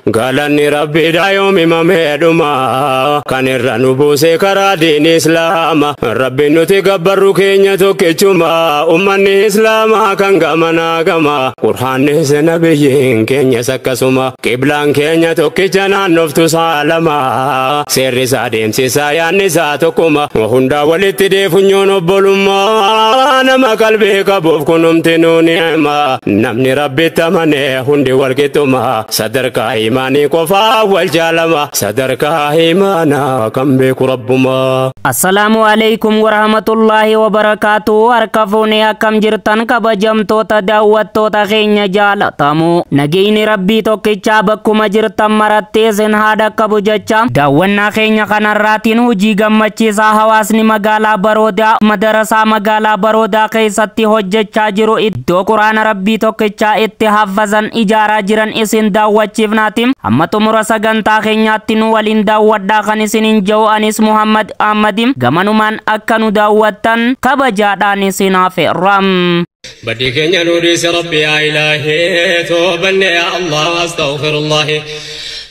galanni rabbi daayoomi mameedhuma kan irra nu buuse karaa diin islaama rabbi nuti gabbarru keenya tokkichuma ummanni islaama kan gamanaa gama qur'aanni nabiyyiin keenyas akkasuma qiblaan keenya tokkicha naannoftu saalama seerri isaa deemsisaa yaanni isaa tokkuma hundaa walitti deefunyoon obbolummaa nama qalbii qabuuf kunumti nuu ni'ima namni rabbitti amane hundi walqixxuma sadarkaa imaanii qofaa wal jaalama sadarkaa imaanaa kan beeku rabbuma. Assalaamu alaykum wa rahmatullahi wa barakaatuhu. Harka fuunee akkam jirtan kabajamtoota daawwattoota keenya jaalatamu nageenyi rabbii tokkichaa bakkuma jirtan marattee isin haadha qabu jecha daawwannaa keenya kanarraatiin hojii gammachiisaa hawaasni magaalaa Baroodaa madarasaa magaalaa Baroodaa keessatti hojjechaa jiru iddoo quraana rabbii tokkichaa itti haffazan ijaaraa jiran isin daawwachiifnaatiin amma xumura sagantaa keenyaatti nu waliin daawwadhaa kan isiniin jiru anis Muhammad Ahmadim gamanumaan akka nu daawwattan kabajaadhaan isin affeerram. بدي كنيا نوري ربي يا إلهي توبني يا الله أستغفر الله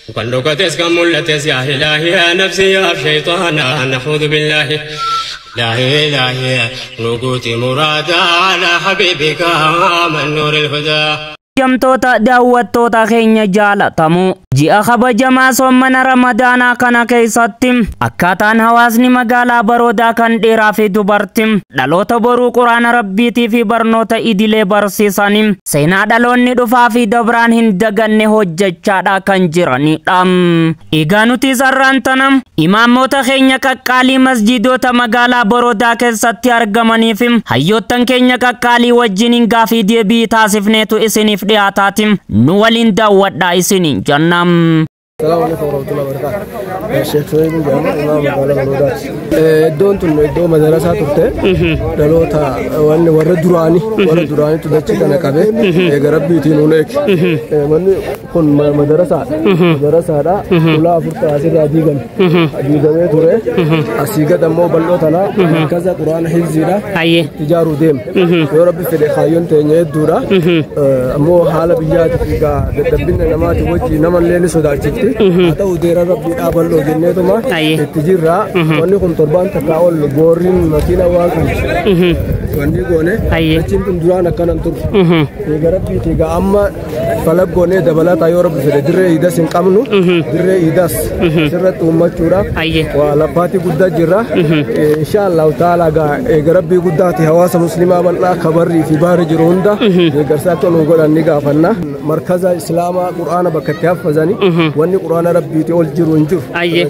وكل قتس كملتس يا إلهي يا نفسي يا شيطان نحوذ بالله لا إله نقوتي مرادا على حبيبك من نور الهدى. Jamtoota daawwattoota keenya jaalatamu ji'a kabajamaa sommana ramadaanaa kana keessatti akkaataan hawaasni magaalaa Baroodaa kan dhiiraa fi dubartii dhaloota boruu quraana rabbiitii fi barnoota idilee barsiisanii seenaa dhaloonni dhufaa fi dabraan hin daganne hojjechaadhaa kan jiranidha. Egaa nuti sarraan tanam imaammota keenya qaqqaalii masjiidota magaalaa Baroodaa keessatti argamanii fi hayyoottan keenya qaqqaalii wajjiniin gaafii deebii taasifneetu isiniif dhiyaataatiin nu waliin daawwadhaa isiniin jennam. السلام عليكم ورحمة الله وبركاته. الشيخ سويد جامع إمام مقالة مولودات. دون مدرسة ترتة. دلوتا وان ورد دراني تدرس كنا كبه. يقرب بيتينونك. من كن مدرسة هذا ولا فرصة أسير أديكم. أديكم توري. أسيقة دمو بلوتنا. كذا قرآن حفظنا. تجارو ديم. يورب في الخيون تنيه دورا. مو حال بيجات فيكا. دبنا نمات وجه نمن لين سودارتي. atau daerah Rabbi abal lo jenne to ma tijira wonni kun torban takawol borin makina wa kan wonni gone cin tun durana kanan tur ga Rabbi tiga amma falak gone dabala ta yo Rabbi fede dire idas in qamnu dire idas sirrat ummachura wa labati gudda jira inshallah taala ga Rabbi guddati hawasa muslima balda khabari fi bar jirunda garsa to no godan ni gafanna markaza islama qur'ana bakati hafazani wani qur'ana rabbi ti ol jiru njur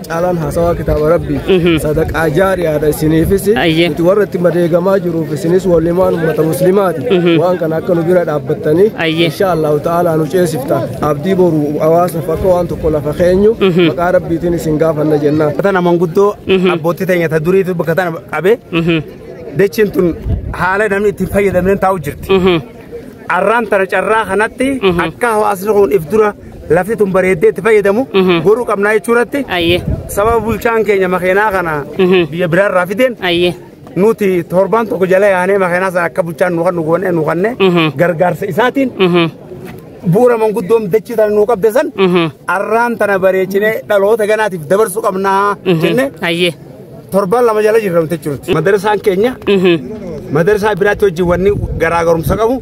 calan hasawa kitab rabbi sadaqa jariya da sinifisi ti warati madega majuru fi sinis waliman ummata muslimati wan kana kanu bira dabbatani inshallah taala nu cesifta abdi boru awasa fakko antu kola fakhenyu maka rabbi tin singafanna jenna tana manguddo aboti tanya taduri tu bakatana abe decintun hala namni ti fayyadamen taw jirti arran tara carra khanatti akka hawaasnu ifdura lafti bareedee itti fayyadamu goruu qabnaa jechuurratti sababa bulchaan keenya makeenaa kana biyya biraarraa fideen nuti torbaan tokko jala yaanee makeenaa sana akka bulchaan nu goone gargaarsa isaatiin bu'uura manguddoom dachii tana nuu qabde san arraan tana bareechinee dhaloota ganaatiif dabarsuu qabnaa jenne torbaan lama jala jirramte jechuutti madarasaan keenya madarasa biraatti wajjin wanni garaagarumsa qabu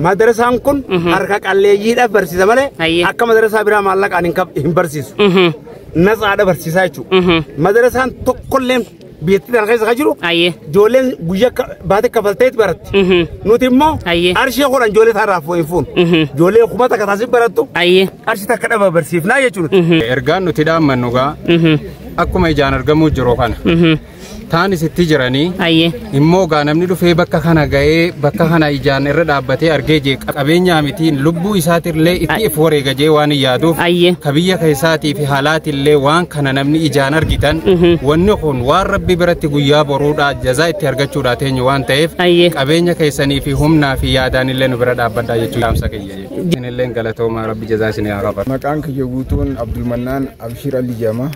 madarasaan kun harka qalleeyyiidhaaf barsiisa malee akka madarasa biraa maallaqaan hin barsiisu nasaadha barsiisaa jechuudha madarasaan tokkollee biyyattii tana keessa jiru ijoolleen guyyaa baate kafalteetti baratti nuti immoo arshii godhan ijoollee taarraa fuun ijoollee kumata kataasif barattu arshii takka dhaba barsiifnaa jechuudha. Ergaan nuti dhaammannu gaa akkuma ijaan argamuu jiru kana taanis itti jiranii immoo gaa namni dhufee bakka kana ga'ee bakka kana ijaan irra dhaabbatee argee jee qabeenyaa mitiin lubbuu isaatillee itti if wareega jee waan yaaduuf kabiyya keessaatii fi haalaatillee waan kana namni ijaan argitan wanni kun waan rabbi biratti guyyaa boruudha jazaa itti argachuudha teenyu waan ta'eef qabeenya keessanii fi humnaa fi yaadaanillee nu bira dhaabbadhaa jechuudha amsa kiyya jechuudha. Inillee galatooma rabbi jazaa isin haa qaba. Maqaan kiyya guutuun Abdulmannaan Abshir Ali Jama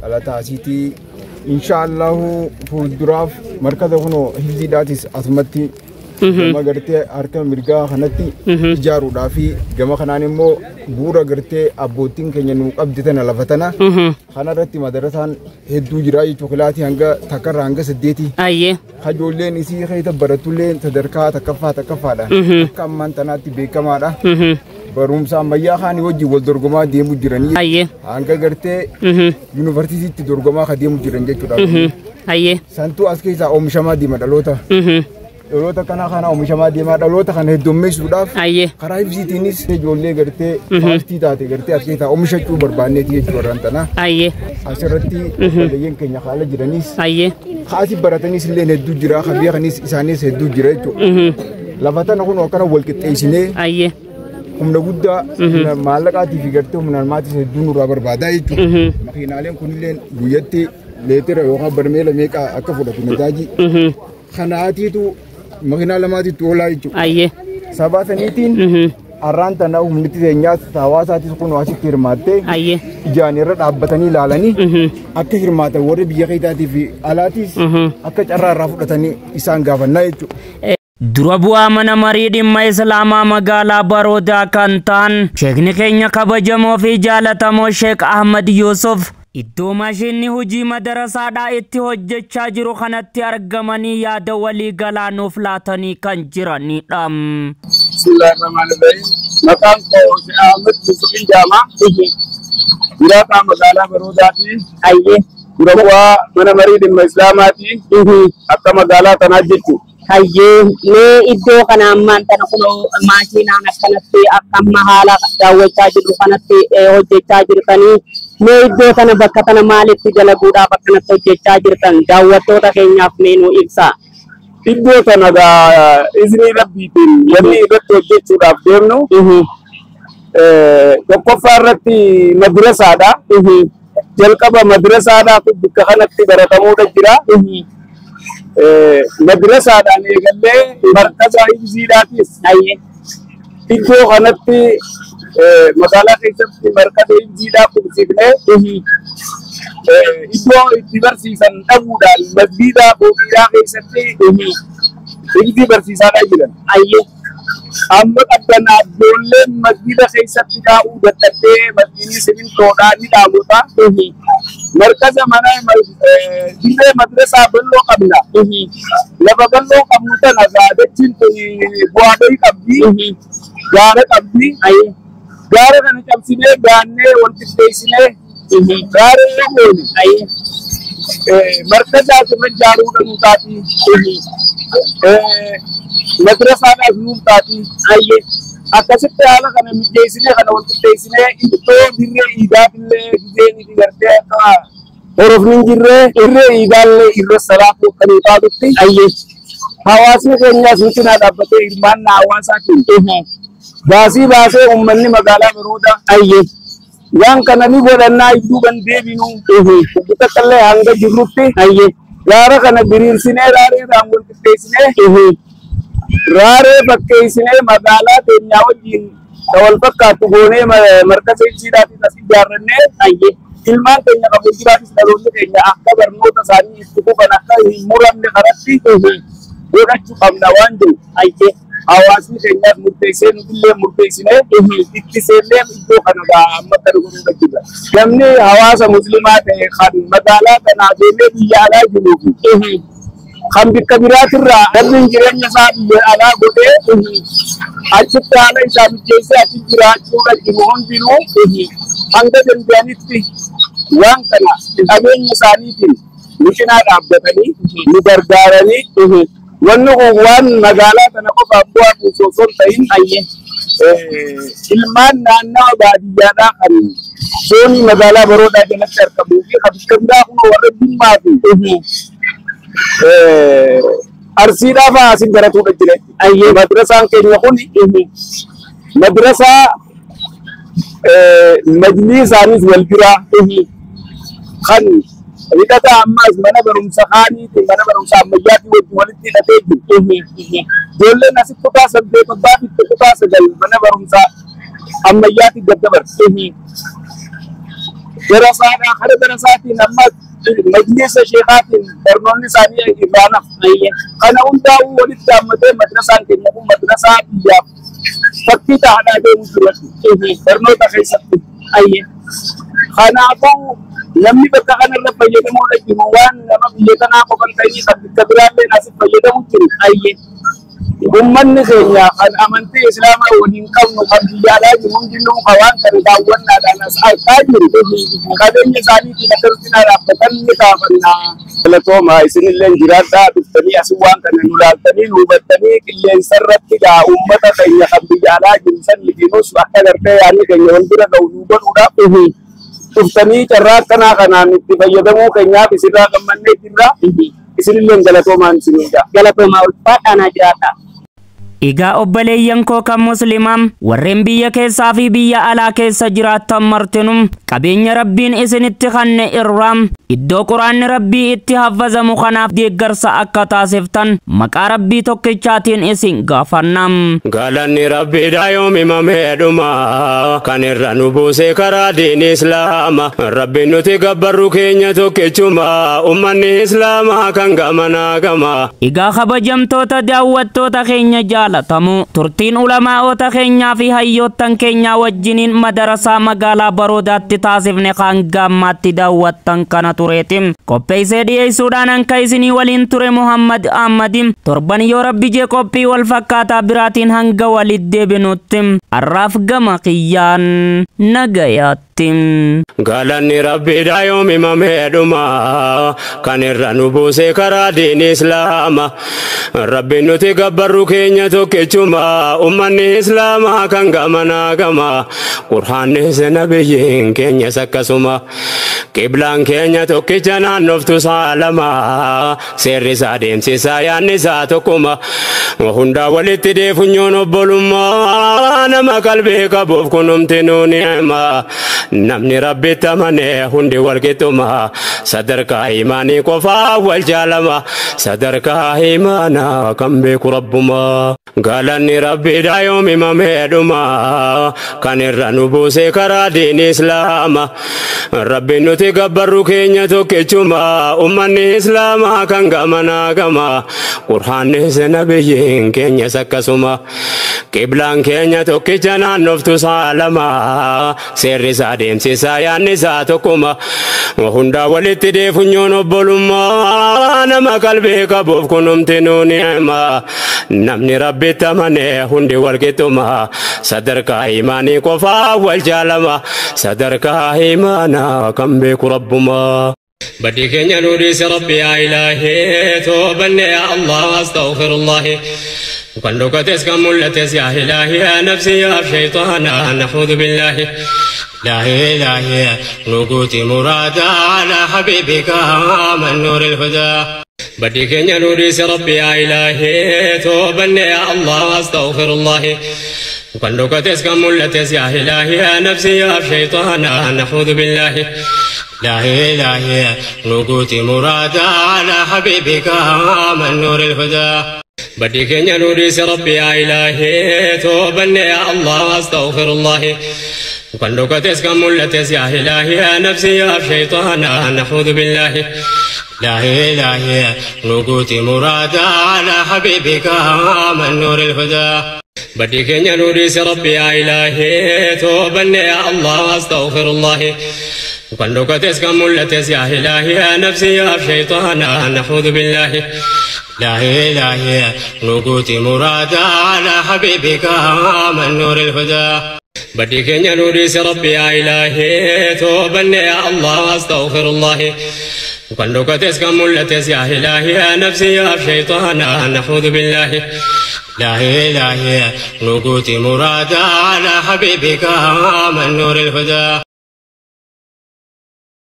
dhalataa asiitii inshallah fuulduraaf markaza kuno hizidaatis asumatti gama gartee harka mirgaa kanatti ijaaruudhaa fi gama kanaan immoo bu'uura gartee abbootiin keenya nuu qabdi tana lafa tana kanarratti madarasaan hedduu jira jechuudha kilaatii hanga takkarraa hanga 8 hajoolleen isii keessa baratullee sadarkaa takkaffaadha akka ammaan tanaatti beekamaadha. Barumsa ammayyaa kaanii wajjin wal dorgomaa deemu jiranii hanga gartee yuunivarsiitiitti dorgomaa ka deemu jiran jechuudha. Santuu as keessaa oomishamaa deema dhaloota. Dhaloota kana oomishamaa deemaa dhaloota kana heddummeessuudhaaf karaa ibsiitiinis ijoollee gartee paartii taate gartee as keessaa oomishachuu barbaanneeti jechuudha rantana. Asirratti baay'een keenya haala jiranis haati barataniis illee hedduu jira kan beekanis isaanis hedduu jira jechuudha. Lafa tana kun akkana wal qixxeessinee humna guddaa maallaqaatii fi gartee humna namaatis hedduu nurraa barbaadaa jechuudha. Makiinaaleen kunillee guyyatti leetira yookaan barmeela meeqa akka fudhatu nataajii kanaatiitu makiinaa lamaatiitti oolaa jechuudha. Sabaa saniitiin har'aan tana humnitti teenyaas hawaasaatis kun asitti hirmaattee ijaan irra dhaabbatanii ilaalanii akka hirmaatan warri biyya keessaatii fi alaatiis akka carraa irraa fudhatanii isaan gaafannaa jechuudha. Dura bu'aa mana marii dhimma Islaamaa magaalaa Baroodaa kan ta'an sheekni keenya kabajamoo fi jaalatamoo Sheek Ahmad Yusuf iddoo maashinni hojii madarasaadhaa itti hojjechaa jiru kanatti argamanii yaada walii galaa nuuf laatanii kan jiranidha. Bismillahirrahmanirrahim. Maqaan koo Sheek Ahmad Yusuf Jaamaa. Jiraataa magaalaa Baroodaati. Dura bu'aa mana marii dhimma Islaamaati. Akka magaalaa tanaa jechuudha. Mee iddoo kana ammaan tana kun maashinaan akkanatti akka haala daawwachaa jirru kanatti hojjechaa jirtanii mee iddoo kana bakka kana maalitti dalaguudhaaf akkanatti hojjechaa jirtan daawwattoota keenyaaf mee nuu ibsaa. Iddoo kana iznii rabbiitiin wanni irratti hojjechuudhaaf deemnu tokkoffaa irratti madrasaadha. Jalqaba madrasaadhaa bakka kanatti baratamuudha jira. Madrasaadhaan eegallee markaza ibsiidhaatis iddoo kanatti magaalaa keessatti markaza ibsiidhaa qubsiifnee iddoo itti barsiisan dhabuudhaan masjiida booqiidhaa keessatti ibsii barsiisaadhaa jiran. Amma qabdanaa ijoolleen masjiida keessatti taa'uu dadhabdee masjiidni simintoodhaan ni dhaabota. Markaza mana dirree madrasaa bal'oo qabna. Lafa bal'oo qabnu tana dachiin kun bu'aa bahii qabdi. Gaara qabdi. Gaara kana cabsinee gaannee wal qixxeessinee gaara eegoone. Markazaa irra ijaaruudha nu taati. Madrasaadhaaf nuuf taati. Akkasitti haala kana mijeessinee kana wal qixxeessinee iddoo dirree iidaatillee gizeen itti gartee akka horofni hin jirre irree iidaallee irra salaatu akka nu taatutti hawaasni keenyaas nuti naa dhaabbatee hirmaannaa hawaasaatiin baasii baasee uummanni magaalaa Baroodaa waan kana ni godhannaa iddoo ban deebinu takkallee hanga jirrutti gaara kana diriirsinee raareedhaan wal qixxeessinee raaree bakkeessinee magaalaa keenyaa wajjin wal fakkaattu goonee markaza ibsiidhaatiin as ijaarrannee ilmaan keenya qabu jiraatis dhaloonni keenya akka barnoota isaanii itti fufan akka hin muramne karatti godhachuu qabna waan jiru. Hawaasni keenyaas murteessee nutillee murteessinee itti seennee iddoo kana amma kan godhuudha jira. Namni hawaasa muslimaa ta'e kan magaalaa kanaa deemee biyya alaa jiruufi kan bikka biraatirraa namni jireenya isaa biyya alaa godhee achitti haala isaa mijeessee achi jiraachuudha jiru hundinuu hanga danda'anitti waan kana qabeenya isaaniitiin nu cinaa dhaabbatanii nu gargaaranii wanni kun waan magaalaa kana qofaaf bu'aa osoo hin ta'in ilmaan naannawa baadiyyaadhaa kan zoonii magaalaa Baroodaa jalatti argamuu fi kan bikka biraa kun warra Jimmaa fi Arsiidhaa fa'aa asin baratuudha jira. Madrasaan keenya kun madrasaa majlisaanis wal biraa kan hidhata ammas mana barumsa kaaniitiin mana barumsa ammayyaatii wajjin walitti hidhatee jiru. Ijoolleen asitti kutaa 8 fi kutaa 9 mana barumsa ammayyaatii gaddabarse. Darasaadhaa kana darasaatiin ammas مجلس شيخات برنامج ثاني إبرانا أنا أنت ولد جامعة مدرسة كنيكم مدرسة يا فكيت أنا بيوجد برنامج تخيسات أنا أبغى لمي بتكلم أنا بيجي مولا جموان لما بيجي أنا أبغى كنتي كبيرة لناس بيجي ممكن umman ni kenya kan amanti islama woni kan no kan yala ji mun dillu kawan kan da wannan da nas ai tajir kadan ni sani ti na tartina da fatan ni ta banna la to ma isinin len jirada duftani aswan kan nulal tani nubatani killen sarratti da ummata kan ya kan yala ji san li no su akadar ta ya ni kan yawan dura da uban uda duftani tarrat kana kana ni ti bayyadamu kan ya bisira kan manne dinda isinin len galato man sininda galato ma ulfata na jirata Iga obboleeyyan koo kan muslimaam warreen biyya keessaa fi biyya alaa keessa jiraattan martinum qabeenya rabbiin isinitti kenne irraam iddoo quraanni rabbii itti haffazamu kanaaf deeggarsa akka taasiftan maqaa rabbii tokkichaatiin isin gaafannam. Galanni rabbii daayoomi mameedhuma kan irra nu buuse karaa diini islaama rabbiin nuti gabbarru keenya tokkichuma ummanni islaamaa kan gamanaa gama. Igaa kabajamtoota daawwattoota keenya jaalatamu turtiin ulamaa'oota keenyaa fi hayyoottan keenyaa wajjiniin madarasaa magaalaa Baroodaatti taasifne kan gammaatti daawwattan kana tureetim qopheessee dhiyeessuudhaan anka isinii waliin ture Muhammad Ahmadim torban yoo rabbi jee qophii wal fakkaataa biraatiin hanga walitti deebinutti arraaf gama qiyyaan nagayaatti. Galanni rabbii daayoomi mameedhuma kan irra nu buuse karaa diini islaama rabbiin nuti gabbarru keenya tokkichuma ummanni islaamaa kan gamanaa gama qur'aannis nabiyyiin keenyas akkasuma qiblaan keenya tokkicha naannoftu saalama seerri isaa deemsisaa yaanni isaa tokkuma hundaa walitti deefunyoon obbolummaa nama qalbii qabuuf kunumti nu ni'ima namni rabbitti amane hundi walqixxuma sadarkaa imaanii qofaa wal jaalama sadarkaa imaanaa kan beeku rabbuma. Galanni rabbii daayoomi mameedhuma kan irra nu buuse karaa diini islaama rabbiin nuti gabbarru keenya tokkichuma ummanni islaamaa kan gamanaa gama qur'aannis nabiyyiin keenyas akkasuma qiblaan keenya tokkicha naannoftu saalama seerri isaa deemsisaa yaanni isaa tokkuma hundaa walitti deefunyoon obbolummaa nama qalbii qabuuf kunumti nu ni'ima namni rabbitti amane hundi walqixxuma sadarkaa imaanii qofaa wal jaalama sadarkaa imaanaa kan beeku rabbuma. بدي كنيا نوريس ربي يا إلهي توبني يا الله أستغفر الله وكان كتس كملتس يا إلهي يا نفسي يا شيطانا نعوذ بالله لا إلهي نقوتي مرادا على حبيبك من نور الهدى بدي كنيا نوريس ربي يا إلهي توبني يا الله أستغفر الله وكان كتس كملتس يا إلهي يا نفسي يا شيطانا نعوذ بالله لا إلهي نقوتي مرادا على حبيبك من نور الهدى بدي كنيا نوريس ربي يا إلهي توبني يا الله أستغفر الله وكان كتس كملتس يا إلهي يا نفسي يا شيطانا نعوذ بالله لا إلهي نقوتي مرادا على حبيبك من نور الهدى بدي كنيا نوريس ربي يا إلهي توبني يا الله أستغفر الله وكان كتس كملتس يا إلهي يا نفسي يا شيطانا نعوذ بالله لا إلهي نقوتي مرادا على حبيبك من نور الهدى بدي كنيا نوريس ربي يا إلهي توبني يا الله أستغفر الله وكان كتس كملتس يا إلهي يا نفسي يا شيطانا نعوذ بالله لا إلهي نقوتي مرادا على حبيبك من نور الهدى